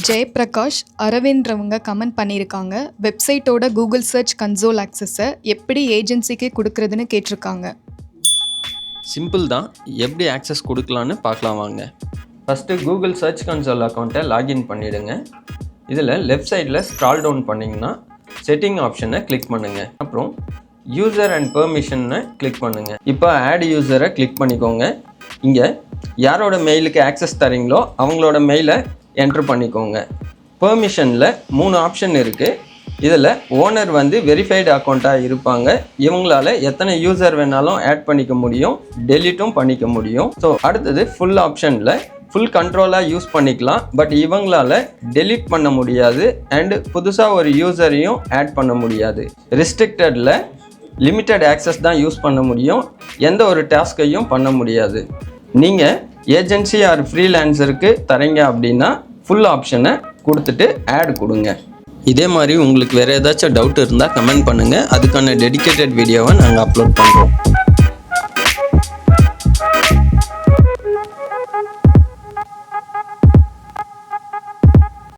Jayaprakash அரவிந்த்ரவங்க comment பண்ணியிருக்காங்க. வெப்சைட்டோட Google search console ஆக்சஸை எப்படி ஏஜென்சிக்கு கொடுக்குறதுன்னு கேட்டிருக்காங்க. சிம்பிள் தான். எப்படி ஆக்சஸ் கொடுக்கலான்னு பார்க்கலாம் வாங்க. ஃபஸ்ட்டு கூகுள் சர்ச் கன்சோல் அக்கௌண்ட்டை லாகின் பண்ணிவிடுங்க. இதில் லெஃப்ட் சைடில் ஸ்க்ரால் டவுன் பண்ணிங்கன்னா செட்டிங் ஆப்ஷனை கிளிக் பண்ணுங்கள். அப்புறம் யூசர் அண்ட் பெர்மிஷனை கிளிக் பண்ணுங்கள். இப்போ ஆட் யூசரை கிளிக் பண்ணிக்கோங்க. இங்கே யாரோட மெயிலுக்கு ஆக்சஸ் தரீங்களோ அவங்களோட மெயிலை என்ட்ரு பண்ணிக்கோங்க. பெர்மிஷனில் 3 ஆப்ஷன் இருக்குது. இதில் ஓனர் வெரிஃபைடு அக்கௌண்ட்டாக இருப்பாங்க. இவங்களால எத்தனை யூசர் வேணாலும் ஆட் பண்ணிக்க முடியும், டெலீட்டும் பண்ணிக்க முடியும். ஸோ அடுத்தது ஃபுல் ஆப்ஷனில் ஃபுல் கண்ட்ரோலாக யூஸ் பண்ணிக்கலாம். பட் இவங்களால டெலீட் பண்ண முடியாது அண்டு புதுசாக ஒரு யூசரையும் ஆட் பண்ண முடியாது. ரெஸ்ட்ரிக்டடில் லிமிட்டட் ஆக்சஸ் தான் யூஸ் பண்ண முடியும், எந்த ஒரு டாஸ்கையும் பண்ண முடியாது. நீங்கள் ஏஜென்சி ஆர் ஃப்ரீலான்சருக்கு தரீங்க அப்படின்னா ஃபுல் ஆப்ஷனை கொடுத்துட்டு ஆட் கொடுங்க. இதே மாதிரி உங்களுக்கு வேறு ஏதாச்சும் டவுட் இருந்தால் கமெண்ட் பண்ணுங்கள். அதுக்கான டெடிகேட்டட் வீடியோவை நாங்கள் அப்லோட் பண்ணுறோம்.